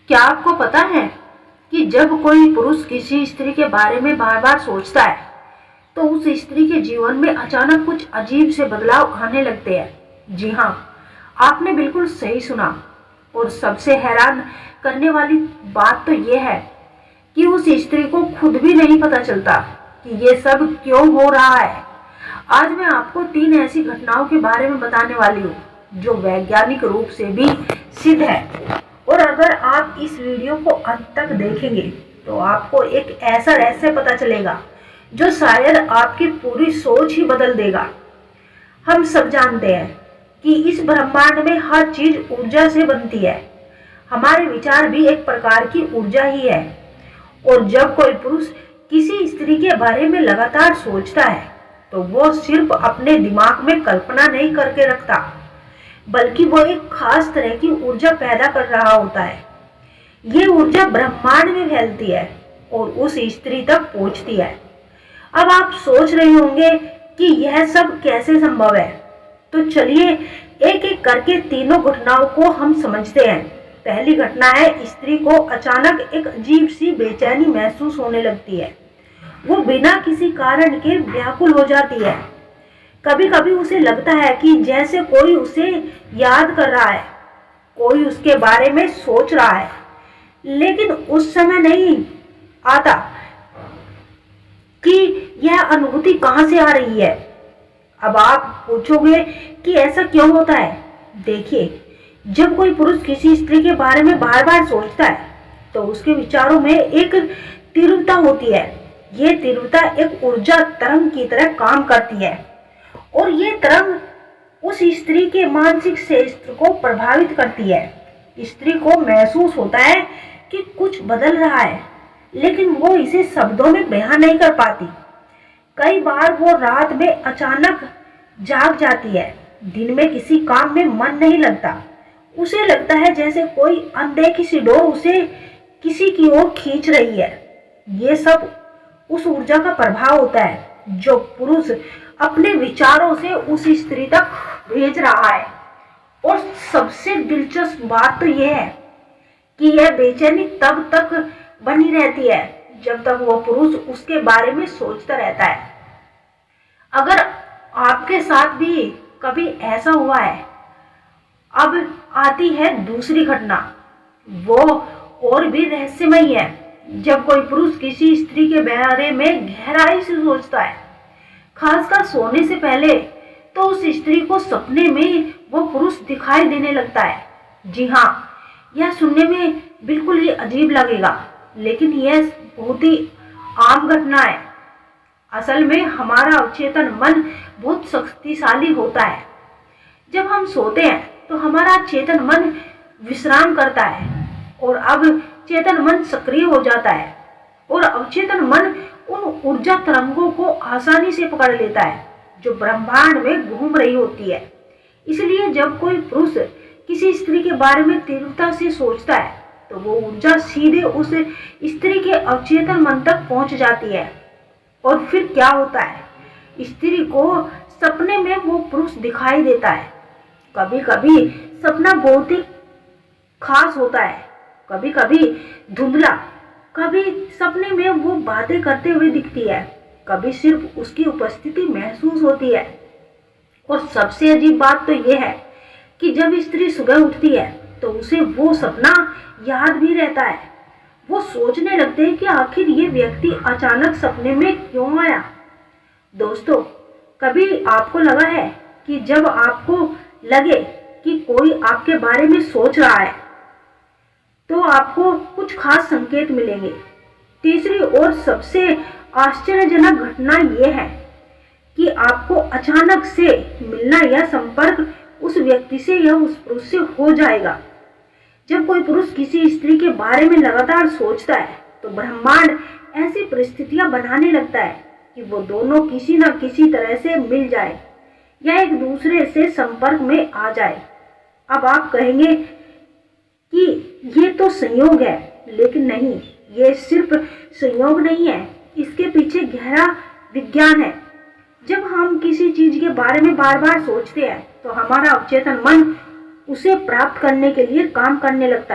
क्या आपको पता है कि जब कोई पुरुष किसी स्त्री के बारे में बार बार सोचता है तो उस स्त्री के जीवन में अचानक कुछ अजीब से बदलाव आने लगते हैं। जी हाँ, आपने बिल्कुल सही सुना। और सबसे हैरान करने वाली बात तो यह है कि उस स्त्री को खुद भी नहीं पता चलता कि ये सब क्यों हो रहा है। आज मैं आपको 3 ऐसी घटनाओं के बारे में बताने वाली हूँ जो वैज्ञानिक रूप से भी सिद्ध है। और अगर आप इस वीडियो को अंत तक देखेंगे तो आपको एक ऐसा रहस्य पता चलेगा जो शायद आपकी पूरी सोच ही बदल देगा। हम सब जानते हैं कि इस ब्रह्मांड में हर चीज ऊर्जा से बनती है। हमारे विचार भी एक प्रकार की ऊर्जा ही है। और जब कोई पुरुष किसी स्त्री के बारे में लगातार सोचता है तो वो सिर्फ अपने दिमाग में कल्पना नहीं करके रखता, बल्कि वो एक खास तरह की ऊर्जा पैदा कर रहा होता है। ये ऊर्जा ब्रह्मांड में फैलती है और उस स्त्री तक पहुंचती है। अब आप सोच रहे होंगे कि यह सब कैसे संभव है, तो चलिए एक एक करके तीनों घटनाओं को हम समझते हैं। पहली घटना है, स्त्री को अचानक एक अजीब सी बेचैनी महसूस होने लगती है। वो बिना किसी कारण के व्याकुल हो जाती है। कभी कभी उसे लगता है कि जैसे कोई उसे याद कर रहा है, कोई उसके बारे में सोच रहा है, लेकिन उस समय नहीं आता कि यह अनुभूति कहाँ से आ रही है। अब आप पूछोगे कि ऐसा क्यों होता है। देखिए, जब कोई पुरुष किसी स्त्री के बारे में बार बार सोचता है तो उसके विचारों में एक तीव्रता होती है। ये तीव्रता एक ऊर्जा तरंग की तरह काम करती है और ये तरंग उस स्त्री के मानसिक क्षेत्र को प्रभावित करती है। स्त्री को महसूस होता है कि कुछ बदल रहा है, लेकिन वो इसे शब्दों में बयान नहीं कर पाती। कई बार वो रात में अचानक जाग जाती है, दिन में किसी काम में मन नहीं लगता। उसे लगता है जैसे कोई अनदेखी सी डोर उसे किसी की ओर खींच रही है। ये सब उस ऊर्जा का प्रभाव होता है जो पुरुष अपने विचारों से उस स्त्री तक भेज रहा है। और सबसे दिलचस्प बात तो यह है कि यह बेचैनी तब तक बनी रहती है जब तक वो पुरुष उसके बारे में सोचता रहता है। अगर आपके साथ भी कभी ऐसा हुआ है। अब आती है दूसरी घटना, वो और भी रहस्यमयी है। जब कोई पुरुष किसी स्त्री के बारे में गहराई से सोचता है, खासकर सोने से पहले, तो उस स्त्री को सपने में वो पुरुष दिखाई देने लगता है। जी हाँ, यह सुनने में बिल्कुल ही अजीब लगेगा, लेकिन यह बहुत ही आम घटना है। असल में हमारा अवचेतन मन बहुत शक्तिशाली होता है। जब हम सोते हैं तो हमारा चेतन मन विश्राम करता है और अब चेतन मन सक्रिय हो जाता है और अवचेतन मन उन ऊर्जा तरंगों को आसानी से पकड़ लेता है जो ब्रह्मांड में घूम रही होती है। इसलिए जब कोई पुरुष किसी स्त्री के बारे में तीव्रता से सोचता है तो वो ऊर्जा सीधे उस स्त्री के अवचेतन मन तक पहुंच जाती है। और फिर क्या होता है, स्त्री को सपने में वो पुरुष दिखाई देता है। कभी कभी सपना बहुत ही खास होता है, कभी कभी धुंधला, कभी सपने में वो बातें करते हुए दिखती है, कभी सिर्फ उसकी उपस्थिति महसूस होती है। और सबसे अजीब बात तो यह है कि जब स्त्री सुबह उठती है तो उसे वो सपना याद भी रहता है। वो सोचने लगते हैं कि आखिर ये व्यक्ति अचानक सपने में क्यों आया। दोस्तों, कभी आपको लगा है कि जब आपको लगे कि कोई आपके बारे में सोच रहा है तो आपको कुछ खास संकेत मिलेंगे। तीसरी और सबसे आश्चर्यजनक घटना यह है कि आपको अचानक से मिलना या संपर्क उस व्यक्ति से या उस पुरुष से हो जाएगा। जब कोई पुरुष किसी स्त्री के बारे में लगातार सोचता है तो ब्रह्मांड ऐसी परिस्थितियां बनाने लगता है कि वो दोनों किसी न किसी तरह से मिल जाए या एक दूसरे से संपर्क में आ जाए। अब आप कहेंगे कि ये तो संयोग है, लेकिन नहीं, ये सिर्फ संयोग नहीं है, इसके पीछे गहरा विज्ञान है। जब हम किसी चीज के बारे में बार बार सोचते हैं तो हमारा अवचेतन मन उसे प्राप्त करने के लिए काम करने लगता है।